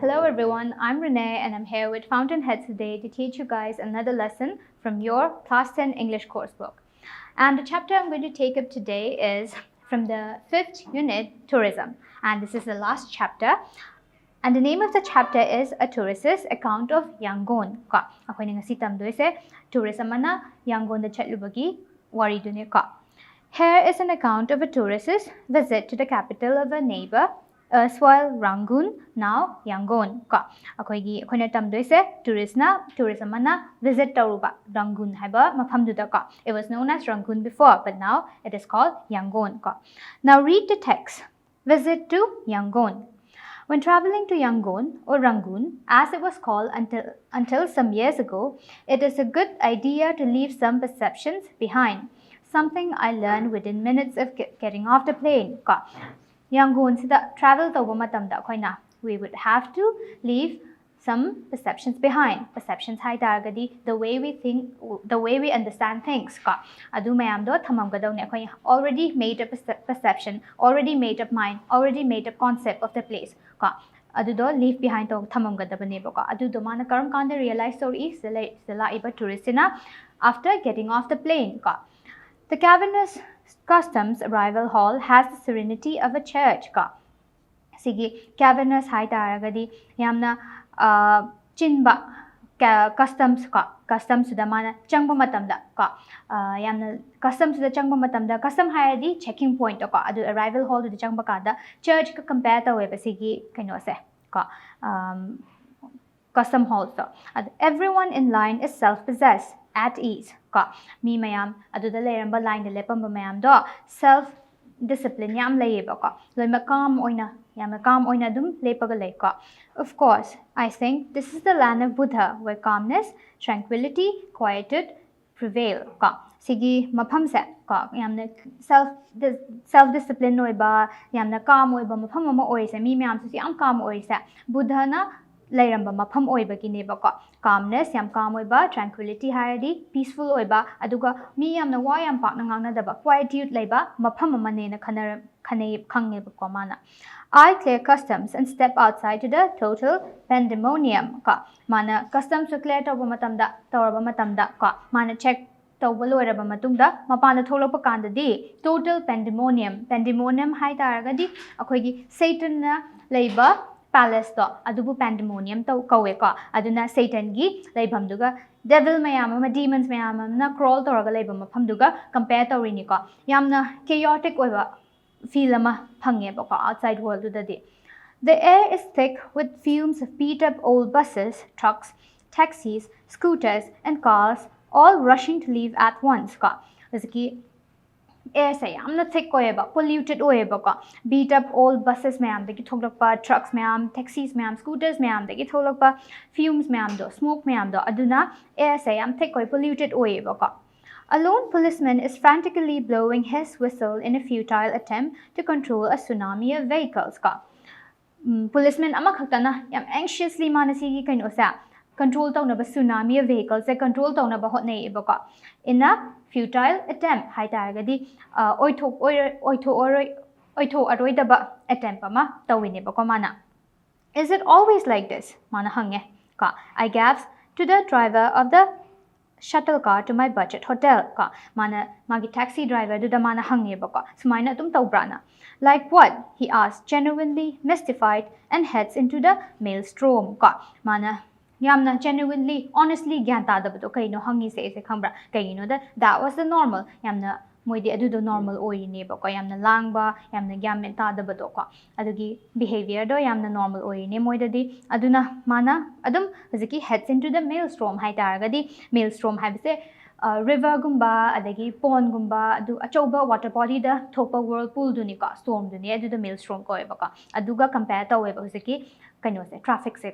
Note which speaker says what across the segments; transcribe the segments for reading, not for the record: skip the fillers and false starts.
Speaker 1: Hello everyone, I'm Renee and I'm here with Fountainheads today to teach you guys another lesson from your Class 10 English coursebook. And the chapter I'm going to take up today is from the 5th unit, Tourism. And this is the last chapter. And the name of the chapter is A Tourist's Account of Yangon. Akoy ngasi tamdoise tourism mana Yangon da chatlubagi wari dune ka. Here is an account of a tourist's visit to the capital of a neighbor, erstwhile Rangoon, now Yangon. Akoyna tamdoise tourism mana visit tauruba Rangoon haiba mafamduda ka. It was known as Rangoon before, but now it is called Yangon ka. Now read the text. Visit to Yangon. When traveling to Yangon or Rangoon, as it was called until some years ago, it is a good idea to leave some perceptions behind. Something I learned within minutes of getting off the plane. Yangon sida travel tawba matamda akoina we would have to leave some perceptions behind. Perceptions hai targadi the way we think, the way we understand things. Adu mayam do thamamgadawne akoina already made up perception, already made up mind, already made up concept of the place. Adu do leave behind to thamamgadabane ba adu do mana karam kanda realize story sila iba touristina after getting off the plane. The cavernous customs arrival hall has the serenity of a church. Sigi cavernous hai taragadi yamna chinba customs suda mana changba matamda yamna customs suda changba matamda custom hayadi checking point adu arrival hall du changba kada church ka compare ta weba sigi kaino se custom halls to everyone in line is self-possessed, at ease. Mi mayam adu da leramba line de lepamba mayam do self discipline yam layeba loima calm oina dum lepaga lay. Of course, I think this is the land of Buddha where calmness, tranquility, quietude prevail. Sigi mapam se yamna self discipline oiba yamna calm oiba mapam ama oise mi mayam su yam calm oise Buddha na lairamba mafam oiba kineba calmness yam calm oiba tranquility hayadi peaceful oiba aduga mi yamna wa yam pakna ngangna daba quietude leiba mafam amane na khane khangeba ko mana. I clear customs and step outside to the total pandemonium mana customs to clear tawba matamda mana check tawba loiraba matungda mapana tholokpa kandadi total pandemonium hai taragadi akoigi Satan na leiba palace to adubu pandemonium to kawe aduna Satan gi leibhamduga devil mayam ama demons mayam na crawl toraga leiba maphamduga compare tawrini yamna chaotic oiba feel ama phange outside world dadi. The air is thick with fumes of beat up old buses, trucks, taxis, scooters and cars all rushing to leave at once air say amna thick oeba polluted oeba beat up old buses mayam degi tholokpa trucks mayam taxis mayam scooters mayam degi tholokpa fumes mayam do smoke mayam do aduna air say am thick oi polluted oeba. A lone policeman is frantically blowing his whistle in a futile attempt to control a tsunami of vehicles policeman ama khaktana yam anxiously manasigi kaino sa control tawnaba tsunami of vehicles se control tawnaba hotnei eba in a futile attempt hai taragadi oitho aroidaba attempt ama tawine ba mana. Is it always like this mana hange I gasped to the driver of the shuttle car to my budget hotel mana magi taxi driver du da mana hange ba sumaina tum tawbrana. Like what? He asked, genuinely mystified, and heads into the maelstrom mana yamna genuinely honestly gyan ta dabado kaino hangi se khambra kaino that was the normal yamna moidi adu do normal oine ba yamna langba yamna gyan ta dabado adugi behavior do yamna normal oine moidadi aduna mana adum haziki heads into the maelstrom hai taragadi maelstrom habse river gumba adagi pond gumba adu achoba water body da thopa whirlpool duni storm duni adu the maelstrom ko eba aduga compare ta weba haziki kaino se traffic se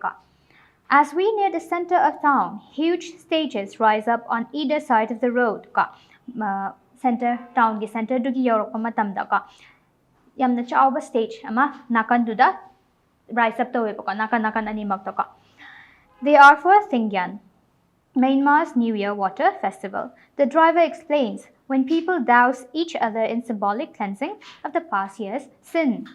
Speaker 1: As we near the center of town, huge stages rise up on either side of the road. Center town gi center du gi yorokpa matamda yamna chawba stage ama nakan du da rise up tawe nakan animak to They are for Singyan, Myanmar's New Year Water Festival. The driver explains, when people douse each other in symbolic cleansing of the past year's sin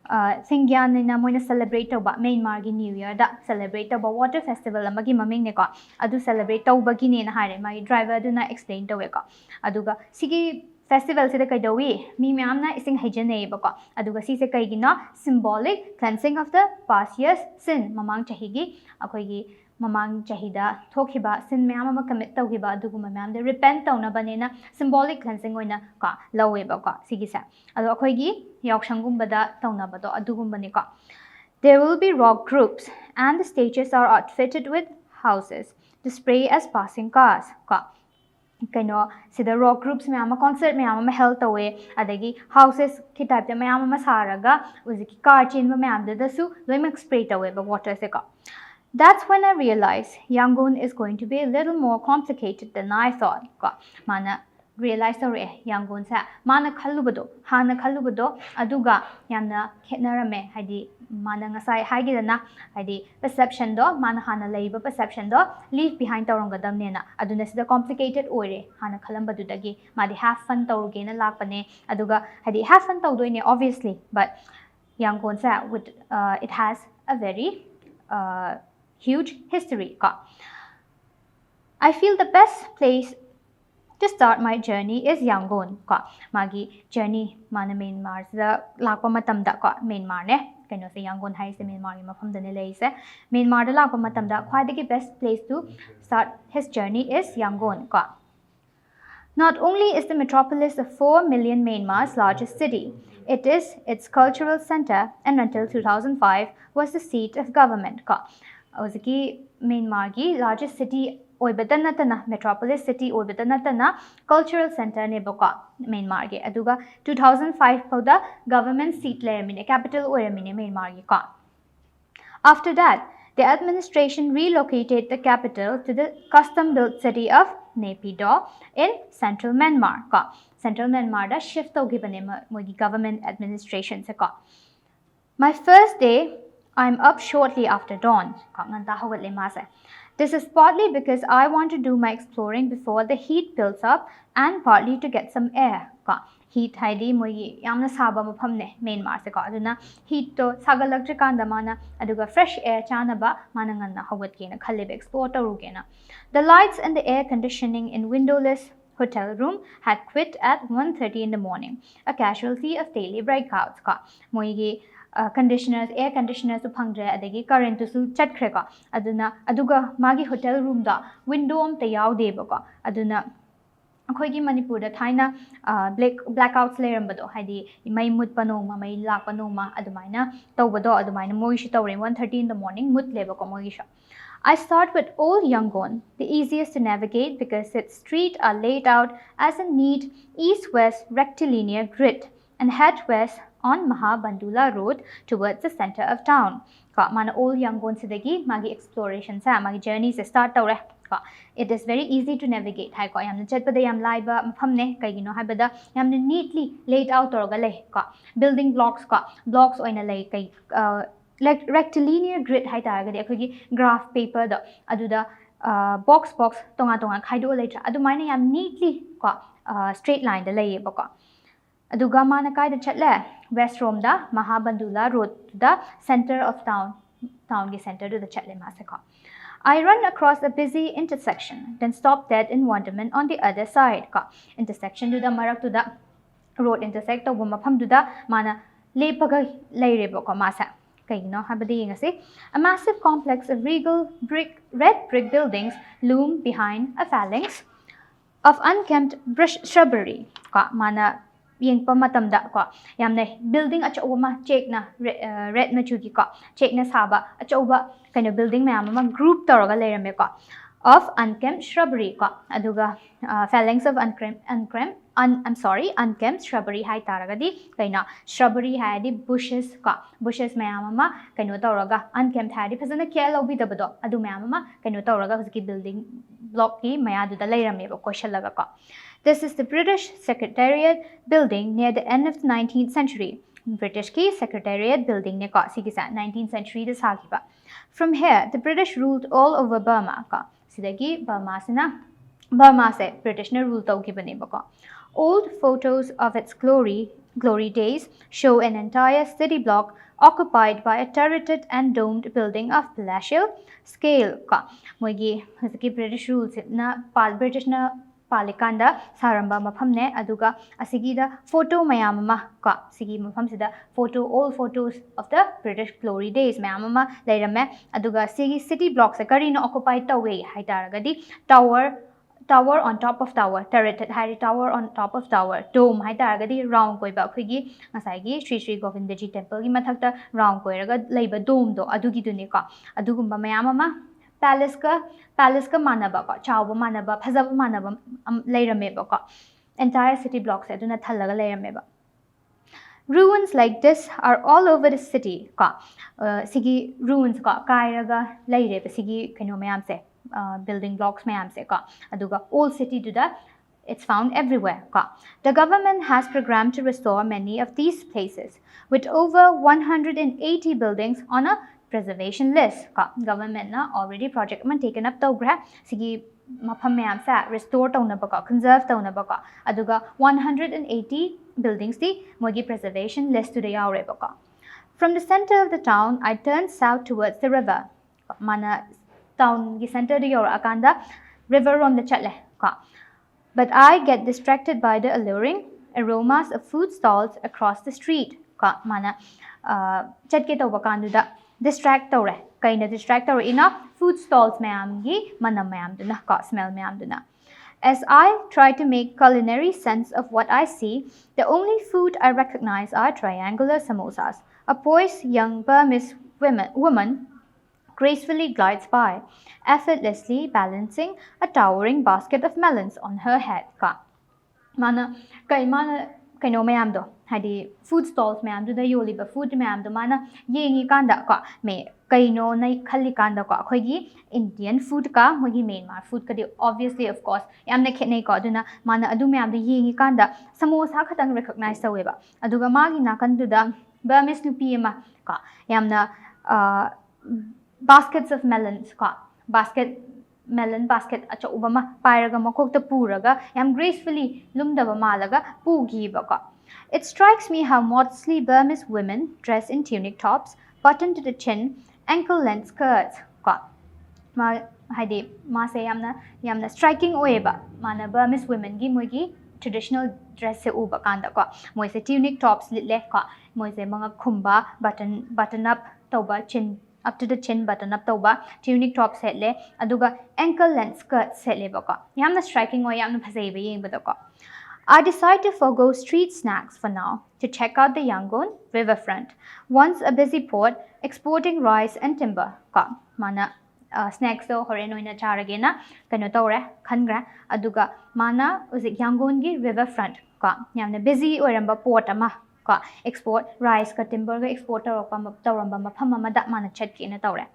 Speaker 1: Singyan na moina celebrate tauba Myanmar gi New Year da celebrate tauba water festival amagi maming ne ko adu celebrate tauba gi ne na hare mai driver du na explain tawe ko aduga sigi festival sida kaidawi mi myam na ising hijane ba ko aduga si se kai gi na symbolic cleansing of the past year's sin mamang chahi gi akoi gi mamang chahida thokhiba sin myam ama commit tauhiba aduguma myam de repent tauna banena symbolic cleansing oina ka lawe ba ko sigi sa ado akoi gi yaukshangum bada tauna bado adugum bani ko there will be rock groups and the stages are outfitted with houses display as passing cars ka kaino sida rock groups myam concert myam held away adagi houses ki type de myam saraga uziki car chain myam de su loim spray away ba water se ka That's when I realized Yangon is going to be a little more complicated than I thought. Mana realize Yangon sa mana khalubado hana khalubado aduga yamna khetnarame hadi mana ngasai haigidana hadi perception do mana hana leiba perception do leave behind tawrangadamne na aduna sida complicated ore hana khalambadu dagi madi have fun tawruge na lakpane aduga hadi have fun tawdoine obviously but Yangon sa with it has a very huge history. I feel the best place to start my journey is Yangon. Magi journey mana Myanmar sa lakpa matam da Myanmar ne kaino sa Yangon hai se Myanmar gi mafam da ne lei se Myanmar da lakpa matam da khwaidagi best place to start his journey is Yangon. Not only is the metropolis of 4 million Myanmar's largest city, it is its cultural center and until 2005 was the seat of government. Ozaki Myanmar gi largest city oibadanatana metropolis city oibadanatana cultural center ne boka Myanmar gi aduga 2005 poda government seat lermine capital oiramine Myanmar gi ka after that the administration relocated the capital to the custom built city of Naypyidaw in central Myanmar ka central Myanmar da shift ogibane mogi government administration se ka my first day I'm up shortly after dawn. This is partly because I want to do my exploring before the heat builds up and partly to get some air. Heat haidi moyi yamna saba maphamne Myanmar se ka aduna heat to sagalaktrikanda mana aduga fresh air chanaba mana nganna hawat kena khalibe explore tarugena. The lights and the air conditioning in windowless hotel room had quit at 1:30 in the morning, a casualty of daily breakouts ka moyi conditioners air conditioners phangdre adagi current to su chatkhre ka aduna aduga magi hotel room da window am ta yaude ba ka aduna akhoi gi manipur da thaina blackouts lerambado haidi mai mut panoma mai lak panoma adumaina tawbado adumaina moi shi tawre 1:30 in the morning mut leba ko moi sha I start with Old Yangon, the easiest to navigate because its streets are laid out as a neat east-west rectilinear grid and head west on Mahabandula Road towards the center of town. Mana Old Yangon sidagi magi exploration sa magi journey se start tawre. It is very easy to navigate. Hai ko yamna chatpada yam laiba mafamne kaigino haibada yamna neatly laid out torga le building blocks oina lei kai like rectilinear grid hai taragadi akogi graph paper da aduda box tonga khaido leitra adumaina yam neatly straight line da lei ba ko aduga mana kai da chatle west rom da Mahabandula Road to the center of town gi center to the chatle masaka I run across a busy intersection then stop dead in wonderment on the other side intersection to the marak to the road intersect to mafam du da mana lepaga leire ba ko masa a massive complex of regal red brick buildings loom behind a phalanx of unkempt shrubbery. Mana yengpa matamda yamne building achawma chekna red machugi chekna saba achawba kind of building mayama group toroga lerame of unkempt shrubbery aduga phalanx of unkempt shrubbery hai taragadi kaina shrubbery haidi bushes mayama kaino toroga unkempt haidi phasana care lobi dabado adu mayama kaino toroga husiki building block ki maya du da leirame ba question laga This is the British Secretariat building near the end of the 19th century. British ki Secretariat building ne sigi 19th century da sagiba. From here, the British ruled all over Burma sidagi Burma sina Burma se British na rule tawgibani bako. Old photos of its glory days show an entire city block occupied by a turreted and domed building of palatial scale ka moigi haziki British rules na British na palikanda saramba maphamne aduga asigi da photo mayam ma ka sigi mafam sida photo all photos of the British glory days mayam ma leirame aduga sigi city blocks kari na occupied tawe haitaragadi tower on top of tower turreted hari tower on top of tower dome haitaragadi round koi ba khigi ngasai gi Sri Govindaji temple gi mathakta round koi raga leiba dome do adugi duni ka adugumba mayam ma palace ka manaba ko chawba manaba phajaba manaba leirame ba ko entire city blocks aduna thalaga leirame ba. Ruins like this are all over the city ka sigi ruins ka kairaga leire ba sigi kaino mayam se building blocks mayam se ka aduga old city duda it's found everywhere ka. The government has programmed to restore many of these places with over 180 buildings on a preservation list ka government na already project man taken up tawgra sigi mafam mayam sa restore tawna ba ka conserve tawna ba ka aduga 180 buildings di mogi preservation list to the yaure ba ka. From the center of the town I turned south towards the river mana town gi center di yaura akanda river on the chatle ka. But I get distracted by the alluring aromas of food stalls across the street ka mana chatke tawba kanduda distract tawre kaina distract tawre ina food stalls mayam gi manam mayam duna ka smell mayam duna. As I try to make culinary sense of what I see, the only food I recognize are triangular samosas. A poised young Burmese woman gracefully glides by, effortlessly balancing a towering basket of melons on her head ka mana kaino mayam do hadi food stalls mayam do da yoli ba food mayam do mana yengi kanda ka me kaino nai khali kanda ka khoigi Indian food ka mogi Myanmar food ka di obviously of course yamna khetnei ka aduna mana adu mayam do yengi kanda samosa khatang recognize tawe ba aduga magi nakan du da Burmese nupi ma ka yamna baskets of melons ka melon basket achauba ma pairaga makokta puraga yam gracefully lumdaba malaga pugi ba ka. It strikes me how modestly Burmese women dress in tunic tops buttoned to the chin, ankle length skirts ka ma haidi ma se yamna striking oeba mana Burmese women gi moigi traditional dress se uba kanda ka moise tunic tops litle ka moise mga khumba button up tauba chin up to the chin button up tauba tunic top set le aduga ankle length skirt set le ba ka yamna striking oi yamna phasai ba yeng ba ka. I decide to forgo street snacks for now to check out the Yangon riverfront, once a busy port exporting rice and timber ka mana snacks do horen oina charagena kano tawre khangra aduga mana uzik Yangon gi riverfront ka yamna busy oiramba port ama ka export rice ka timber ga export tawramba mafam amada mana chatki na tawre.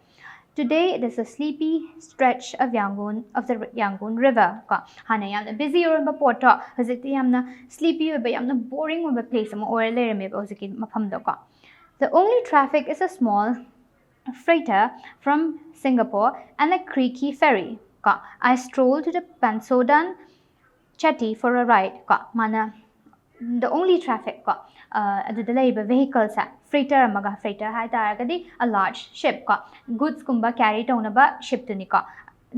Speaker 1: Today it is a sleepy stretch of the Yangon river ka hana yamna busy oiramba port ta hazikti yamna sleepy oiba yamna boring oiba place ama oir lerame ba haziki mafam do ka. The only traffic is a small freighter from Singapore and a creaky ferry ka. I stroll to the Pansodan jetty for a ride ka mana the only traffic ka the labor vehicles freighter amaga freighter hai taragadi a large ship ka goods kumba carry tawna ba ship tuni ka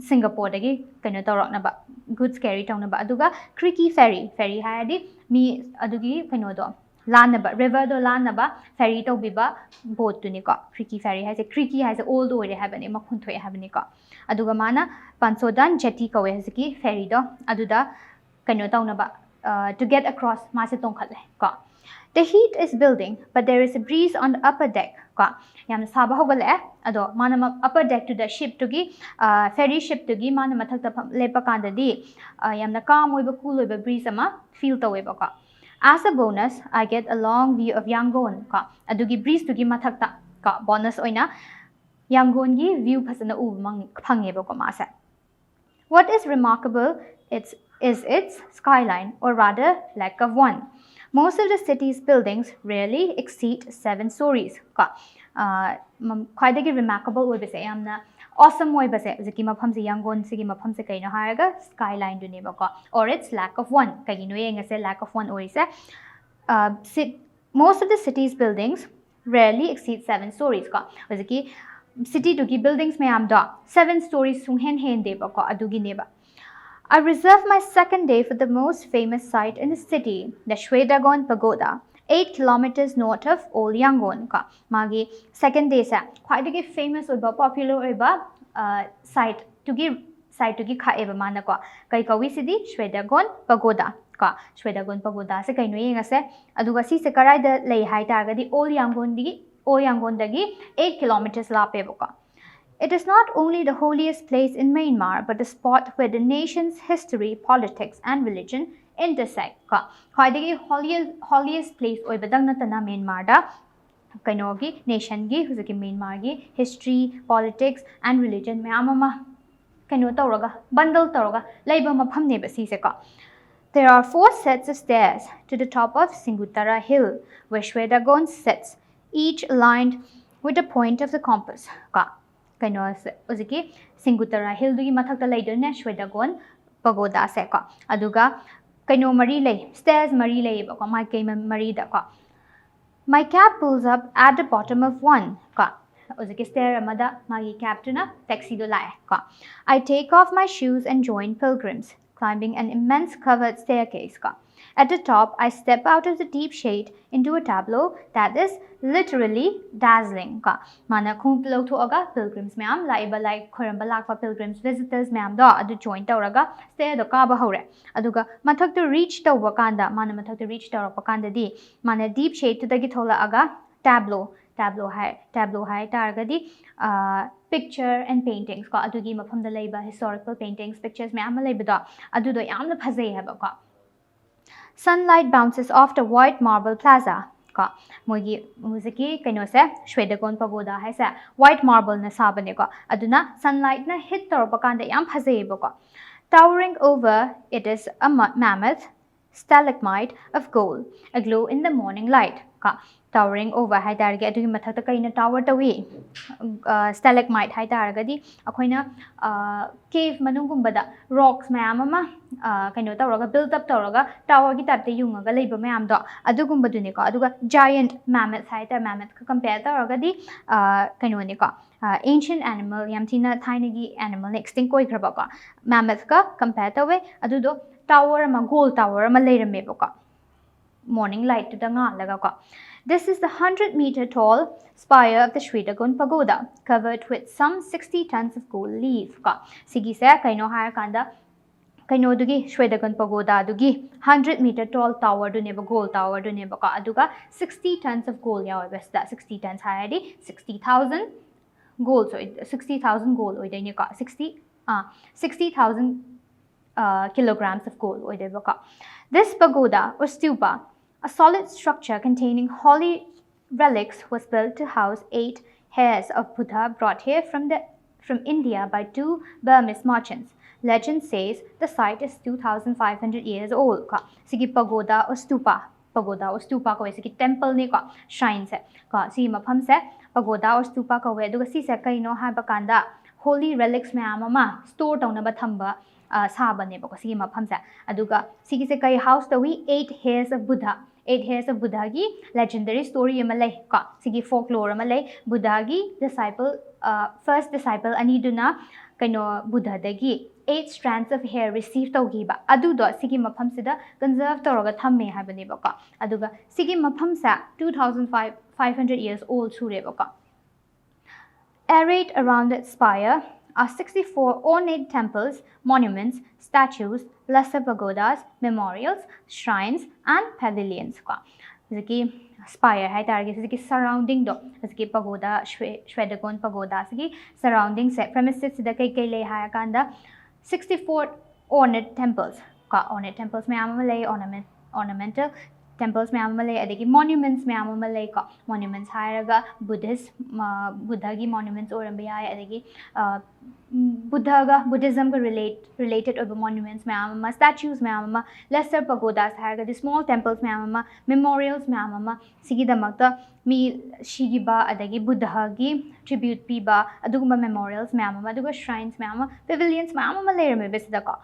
Speaker 1: Singapore dagi kaino tawrokna ba goods carry tawna ba aduga creaky ferry hai adi mi adugi kaino do lanaba river do lanaba ferry tawbiba boat tuni ka creaky ferry has a old ore habani makhunthoi habani ka aduga mana Pansodan jetty ka we hasiki ferry do aduda kaino tawna ba to get across masetong khatle ka. The heat is building, but there is a breeze on the upper deck ka yam saba hogale ado mana upper deck to the ship to gi ferry ship to gi mana mathakta lepa kanda di yamna calm oiba cool oiba breeze ama feel tawe ba ka. As a bonus I get a long view of Yangon ka adugi breeze to gi mathakta ka bonus oina Yangon gi view phasana u mang phange ba ko masa. What is remarkable is its skyline, or rather lack of one. Most of the city's buildings rarely exceed 7 stories ka. Quite remarkable would be say awesome oibase huziki mafamse Yangon sigi mafamse kaino haraga skyline du neba ko or its lack of one kagino yengase lack of one oise most of the city's buildings rarely exceed 7 stories ko huziki city dugi buildings mayam da 7 stories sung hen deba ko adugi neba. I reserve my second day for the most famous site in the city, the Shwedagon Pagoda, 8 kilometers north of Old Yangon. Magi second day sa quite a famous or popular site to give ka eba mana ko kai kawi sidi Shwedagon Pagoda ka Shwedagon Pagoda sa kai no yenga se aduga si se karai da lei hai targa di Old Yangon dagi 8 kilometers la pebo ka. It is not only the holiest place in Myanmar, but the spot where the nation's history, politics, and religion intersect. Khwaidagi holiest place oi badang natana Myanmar da kainogi nation gi huzaki Myanmar gi history, politics, and religion mayam ama kaino tawraga bundle tawraga leiba mafam ne ba si se ka. There are 4 sets of stairs to the top of Singutara Hill, where Shwedagon sits, each aligned with the point of the compass. Kaino uziki Singutara Hill dugi mathakta leidone Shwedagon Pagoda se ko aduga kaino mari lei stairs mari lei ba ko mai kai mari da ko. My cab pulls up at the bottom of one ko uziki stair amada magi captaina taxi do lai ko. I take off my shoes and join pilgrims climbing an immense covered staircase ko. At the top, I step out of the deep shade into a tableau that is literally dazzling. Mana khung plo thoga pilgrims mayam laiba like khoramba lakpa pilgrims visitors mayam da adu join tawraga stair do ka ba hore aduga mathak to reach tawba kanda mana mathak to reach tawra kanda di mana deep shade to dagi thola aga tableau hai targadi picture and paintings ko adugi mafam da laiba historical paintings pictures mayam laiba da adu do yamna phazai haba ko. Sunlight bounces off the white marble plaza. Ka mogi muziki kaino se Shwedagon Pagoda hai sa white marble na sabane ko aduna sunlight na hit torpa kanda yam phazei ba ko. Towering over it is a mammoth stalagmite of gold aglow in the morning light. Ka towering over hai targe adugi mathakta kaina tower tawi stalagmite hai targadi akoina cave manungumba da rocks mayam ama kaino tawraga built up tawraga tower gi type te yungaga leiba mayam do adugumba dune ko aduga giant mammoth hai ta mammoth ka compare tawraga di kaino ne ko ancient animal yam thina thaina gi animal extinct koi khraba ko mammoth ka compare tawe adu do tower ma gold tower ma leirame ko morning light to the nga laga ko. This is the 100-meter tall spire of the Shwedagon Pagoda, covered with some 60 tons of gold leaf. Sigi se kaino haya kanda kaino dugi Shwedagon Pagoda dugi 100-meter tall tower du neba gold tower du neba ka aduga 60 tons of gold ya besta 60 tons haya di 60,000 gold so 60,000 gold oi dai ka 60,000 kilograms of gold oi dai ka. This pagoda or stupa, a solid structure containing holy relics, was built to house 8 heirs of Buddha brought here from India by 2 Burmese merchants. Legend says the site is 2,500 years old. Sigi pagoda or stupa ko sigi temple ni ko shrine se ko si mafam se pagoda or stupa ko we duga si se kaino ha bakanda holy relics mayam ama store tawna ba thamba sabane ba ko sigi mafam se aduga sigi se kai house tawi 8 heirs of Buddha. 8 heirs of Buddha gi legendary story amalai ka sigi folklore amalai Buddha gi disciple first disciple aniduna kaino Buddha dagi 8 strands of hair received tawgi ba adu do sigi mafam sida conserve tawraga thamme habane ba ka aduga sigi mafam sa 2,500 years old sure ba ka. Arrayed around its spire are 64 ornate temples, monuments, statues, lesser pagodas, memorials, shrines, and pavilions. Ziki spire hai targe ziki surrounding do ziki pagoda Shwedagon Pagoda ziki surrounding set premises sida kai le haya kanda 64 ornate temples ornate temples me amalay ornamental temples me amalay adigi monuments me amalay monuments hairaga Buddha gi monuments oramba ya adigi Buddhism related over monuments mayam statues mayam lesser pagodas the small temples mayam memorials mayam sigidamakta mi shigiba adagi Buddha gi tribute piba aduguma memorials mayam aduga shrines mayam pavilions mayam layerme bisidaka.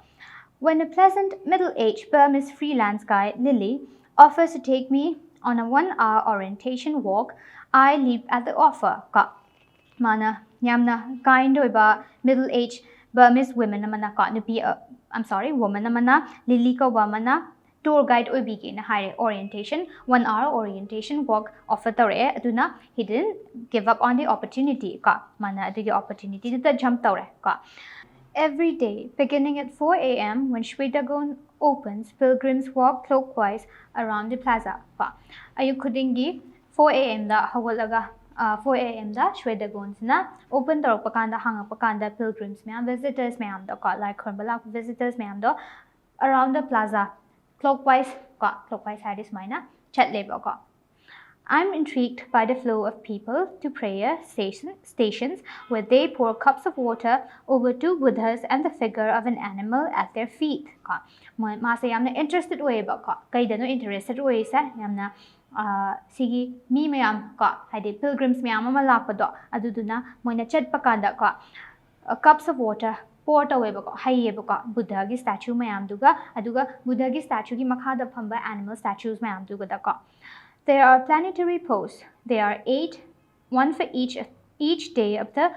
Speaker 1: When a pleasant middle-aged Burmese freelance guide Lily offers to take me on a 1-hour orientation walk, I leap at the offer ka mana yamna kind oiba middle-aged Burmese women amana ka nupi woman amana Lily ka wamana tour guide oibigi na high orientation 1-hour orientation walk offer tore aduna he didn't give up on the opportunity ka mana the opportunity to jump tore ka. Every day, beginning at 4 a.m. when Shwedagon opens, pilgrims walk clockwise around the plaza. Ayukudingi 4 a.m. da hawalaga 4 a.m. da Shwedagon na open torok pakanda hanga pakanda pilgrims mayam visitors mayam do ka like Khurbala visitors mayam do around the plaza clockwise hadis maina chat lebo ka. I'm intrigued by the flow of people to prayer stations where they pour cups of water over 2 Buddhas and the figure of an animal at their feet. Masa yamna interested way ba ka kaidano interested way sa yamna sigi mi mayam ka hadi pilgrims mayam malakpa do aduduna moina chat pakanda ka cups of water pour away ba ka haye ba ka Buddha gi statue mayam duga aduga Buddha gi statue gi makhada phamba animal statues mayam duga da ka. There are planetary posts. There are 8, one for each day of the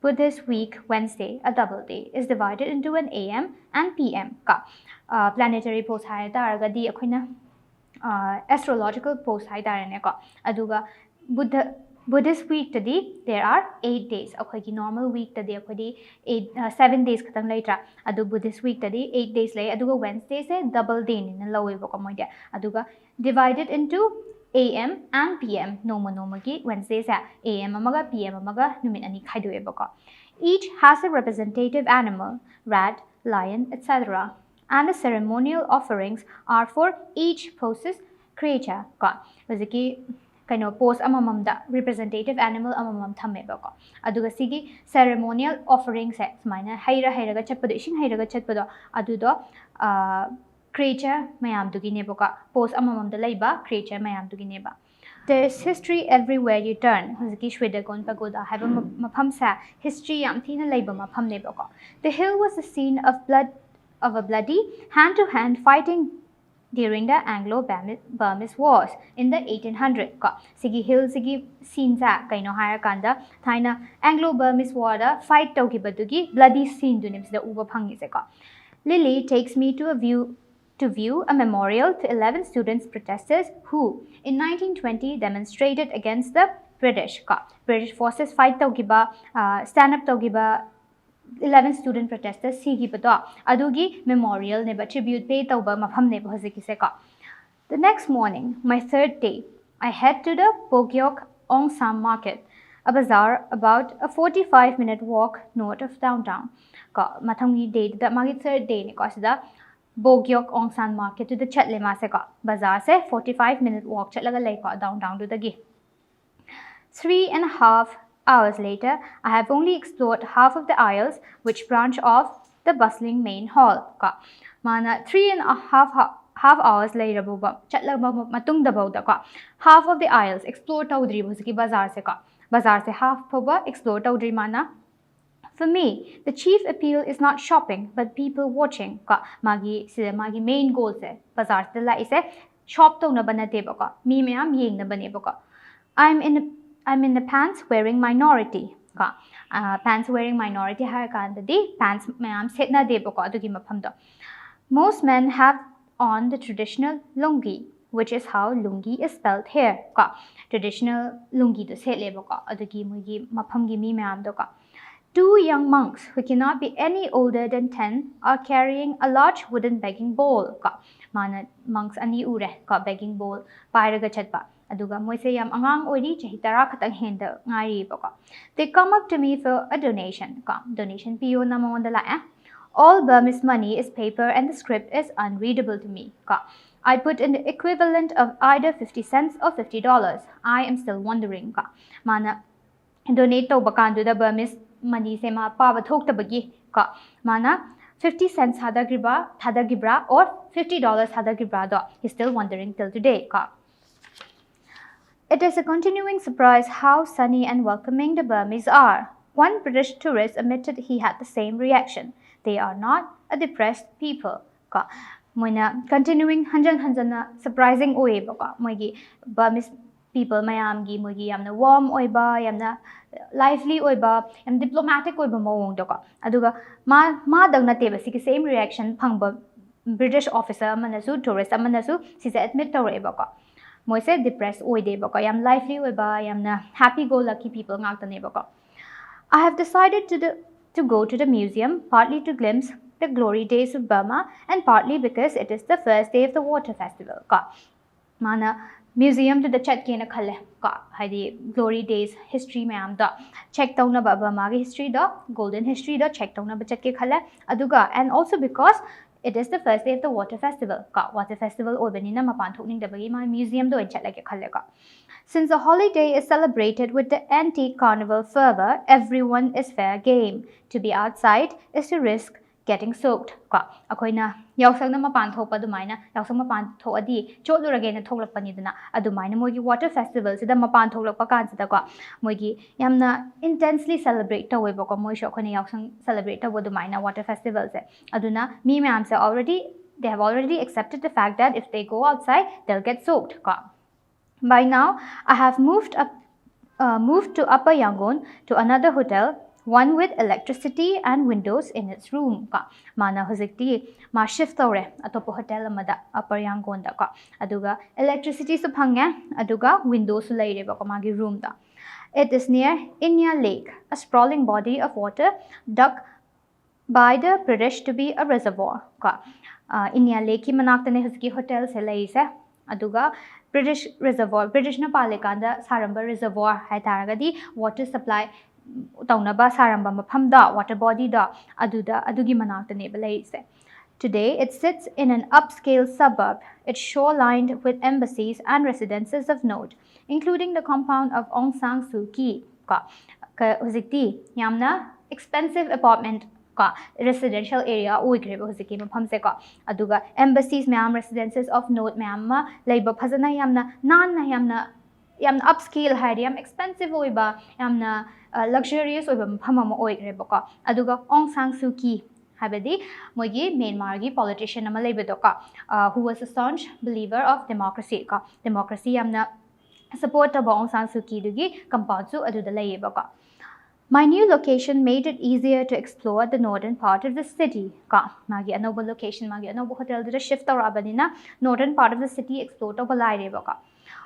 Speaker 1: Buddhist week. Wednesday, a double day, is divided into an AM and PM. Planetary posts hai taraga di akhina astrological posts hai tarane ka. Aduga Buddhist week tadi there are 8 days. Akhoi normal week tadi akhoi 7 days khatang laitra. Adu Buddhist week tadi 8 days lay. Aduga Wednesday se double day ni lawe ba ka moide. Aduga divided into AM and PM. Noma ki Wednesday sa AM amaga PM amaga numit ani khaidoe ba ka. Each has a representative animal, rat, lion, etc. And the ceremonial offerings are for each post's creature ka. Waziki post amamam da representative animal amamam thamme ba ko aduga sigi ceremonial offerings se smaina haira ga chatpado ising haira ga chatpado adu do creature mayam dugi ne ba post amamam da laiba creature mayam dugi ne ba. There is history everywhere you turn. Haziki Shwedagon pagoda have a mapam sa history yam thina laiba mapam ne ba ko. The hill was the scene of a bloody hand-to-hand fighting during the Anglo-Burmese Wars in the 1800s. Sigi hill sigi scene sa kaino hire kanda thaina Anglo-Burmese War da fight tawgi badugi bloody scene dunim sida uba phangi se ka. Lily takes me to view a memorial to 11 students protesters who in 1920 demonstrated against the British. British forces fight tawgi ba stand up tawgi ba 11 student protesters sigi bado adugi memorial ne tribute pay tauba mafam ne bhaziki se ka. The next morning, my 3rd day, I head to the Bogyok Ong Sam market, a bazaar about a 45-minute walk north of downtown. Ka mathangi day da magi 3rd day ne ka sida Bogyok Ong San market to the chatle ma se ka bazaar se 45-minute walk chatlaga lai ka downtown to the gi. 3.5 hours later, I have only explored half of the aisles which branch off the bustling main hall. Ka mana 3.5 hours later boba chatla matung da boda ka half of the aisles explore tawdri bhusiki bazaar se half poba explore tawdri mana. For me, the chief appeal is not shopping but people watching. Ka magi main goal se bazaar se la ise shop to na banate ba ka mi mayam yeng na bane ba ka. I'm in the pants wearing minority. Pants wearing minority har di pants mayam set na de ba ka adugi mafam do. Most men have on the traditional lungi, which is how lungi is spelled here. Traditional lungi to set le ba ka adugi mugi mafam gi mi mayam do ka. 2 young monks who cannot be any older than 10 are carrying a large wooden begging bowl. Mana monks ani ure ka begging bowl pairaga chatpa. Aduga moise yam angang ori chahi tara khatang henda ngari ba. They come up to me for a donation. Donation piyo na monda la All Burmese money is paper and the script is unreadable to me. I put in the equivalent of either 50 cents or $50. I am still wondering. Mana donate to bakandu the Burmese money se ma pa ba thok ta bagi ka mana 50 cents thadagibra or $50 thadagibra do he's still wondering till today ka. It is a continuing surprise how sunny and welcoming the Burmese are. One British tourist admitted he had the same reaction. They are not a depressed people. Ka moina continuing hanjan surprising oy ba moigi Burmese people mayam gi moigi yamna warm oiba yamna lively oiba yam diplomatic oiba mawong do ka aduga ma dang na te ba sigi same reaction phangba British officer manasu tourist manasu si se admit tawre ba ka moise depressed oide ba ka yam lively oiba yamna happy go lucky people ngak tane ba ka. I have decided to go to the museum partly to glimpse the glory days of Burma and partly because it is the first day of the water festival ka mana museum to the chat ke na khale ka haidi glory days history mayam da check tauna ba Burma gi history da golden history da check tauna ba chat ke khale aduga and also because it is the first day of the water festival ka water festival obenina mapan thokning da bagi ma museum do chat like khale ka. Since the holiday is celebrated with the antique carnival fervor, everyone is fair game. To be outside is to risk getting soaked. Ka akoina yausang na mapan thopa dumaina yausang mapan thoadi chotlurage na thoklapani dana adumaina mogi water festival sida mapan thoklapa kan sida ka mogi yamna intensely celebrate tawe ba ko moi sho khone yausang celebrate tawo dumaina water festival se aduna me ma'am se they have already accepted the fact that if they go outside they'll get soaked ka. By now, I have moved to Upper Yangon to another hotel, one with electricity and windows in its room. Ka mana hozikti ma shift tawre atopo hotel amada Upper Yangon da ka aduga electricity su phangya aduga windows su leire ba ka magi room da. It is near Inya Lake, a sprawling body of water dug by the British to be a reservoir. Ka Inya Lake ki manak tane hoziki hotel se leise aduga British reservoir British na palikanda saramba reservoir hai taragadi water supply taunaba saramba mafam da water body da adugi manakta ne balaise. Today it sits in an upscale suburb. It's shore-lined with embassies and residences of note, including the compound of Aung San Suu Kyi ka hozikti yamna expensive apartment ka residential area oigre ba hoziki mafam se ka aduga embassies ma'am residences of note ma'am ma leiba phajana yamna yamna upscale hairi yam expensive oiba yamna luxurious oiba mafam ma oigre ba ka aduga Aung San Suu Kyi habedi mogi Myanmar gi politician ama leiba do ka who was a staunch believer of democracy ka democracy yamna support ba Aung San Suu Kyi dugi compound su aduda leiba ka. My new location made it easier to explore the northern part of the city. Ka magi anoba location magi anoba hotel dida shift aurabanina northern part of the city explore to balai ka.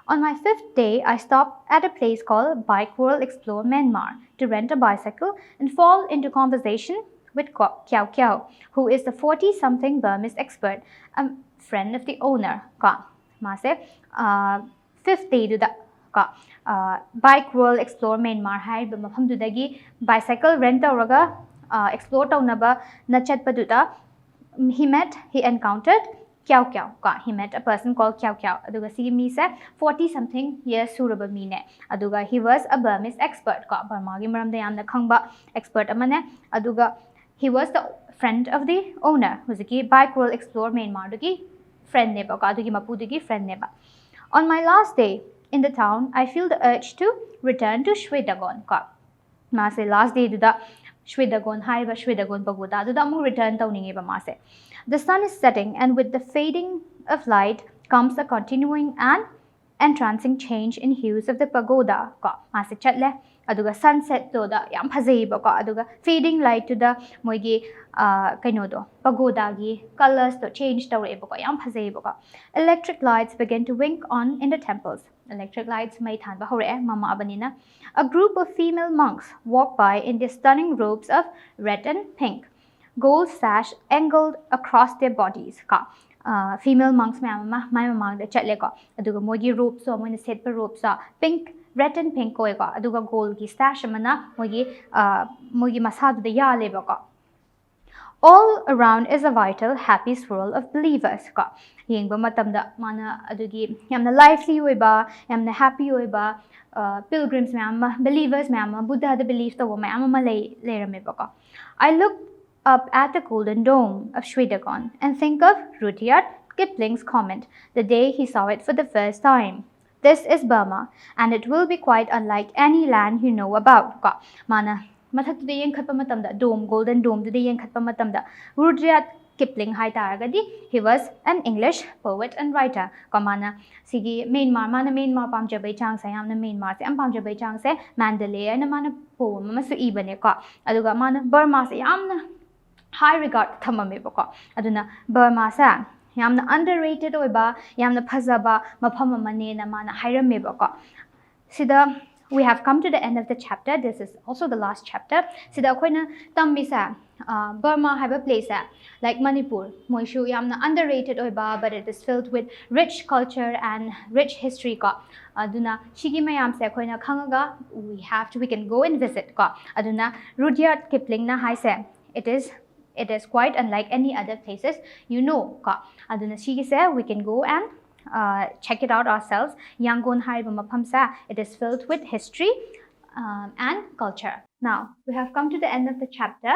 Speaker 1: On my 5th day, I stopped at a place called Bike World Explore Myanmar to rent a bicycle and fall into conversation with Kiao Kiao, who is the 40-something Burmese expert, a friend of the owner. Ka mase 5th day duda ka Bike World Explore Myanmar hai ba mafam dudagi bicycle rent tawraga explore tawnaba na chatpa duda he encountered Kiao Kiao ka he met a person called Kiao Kiao aduga si mi se 40 something years suraba mi ne aduga he was a Burmese expert ka Burma gi maram da yamna khangba expert amane aduga he was the friend of the owner huziki Bike World Explore Myanmar dugi friend ne ba ka adugi mapu dugi friend ne ba. On my last day in the town, I feel the urge to return to Shwedagon ka. Mase last day duda Shwedagon hai ba Shwedagon pagoda duda mu return tawninge ba mase. The sun is setting and with the fading of light comes the continuing and entrancing change in hues of the pagoda ka. Mase chatle aduga sunset to da yam phajei ba ka aduga fading light to the moigi kaino do pagoda gi colors to change tawre ba ka yam phajei ba ka. Electric lights begin to wink on in the temples. Electric lights may than ba hore mama abanina. A group of female monks walk by in their stunning robes of red and pink, gold sash angled across their bodies ka. Female monks mama mang de chatle ka aduga mogi robes so moina set pa robes pink red and pink ko ka aduga gold gi sash mana mogi masadu de ya le ba ka. All around is a vital, happy swirl of believers. Ko yengba matamda mana adugi yamna lively oiba, yamna happy oiba pilgrims ma'am, believers ma'am, Buddha the belief the woman amma lerame bako. I look up at the golden dome of Shwedagon and think of Rudyard Kipling's comment the day he saw it for the first time. This is Burma, and it will be quite unlike any land you know about. Ko mana mathaktuda yengkhatpa matamda dome golden dome tuda yengkhatpa matamda Rudyard Kipling hai taragadi he was an English poet and writer. Ko mana sigi Myanmar mana Myanmar pamjabai chang se yamna Myanmar se am pamjabai chang se Mandalay na mana poem ama su ibane ko aduga mana Burma se yamna high regard thamame ko aduna Burma sa yamna underrated oiba yamna phajaba mafam amane na mana hairame ko sida we have come to the end of the chapter. This is also the last chapter. Sida akoina tammi sa Burma have a place like Manipur moishu yamna underrated oiba but it is filled with rich culture and rich history ko aduna shigi mayam se akoina khangaga we can go and visit ko aduna Rudyard Kipling na hai se it is quite unlike any other places you know ko aduna shigi se we can go and check it out ourselves. Yangon it is filled with history and culture. Now, we have come to the end of the chapter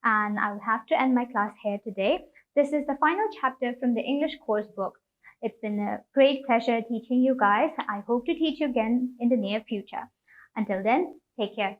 Speaker 1: and I will have to end my class here today. This is the final chapter from the English course book. It's been a great pleasure teaching you guys. I hope to teach you again in the near future. Until then, take care.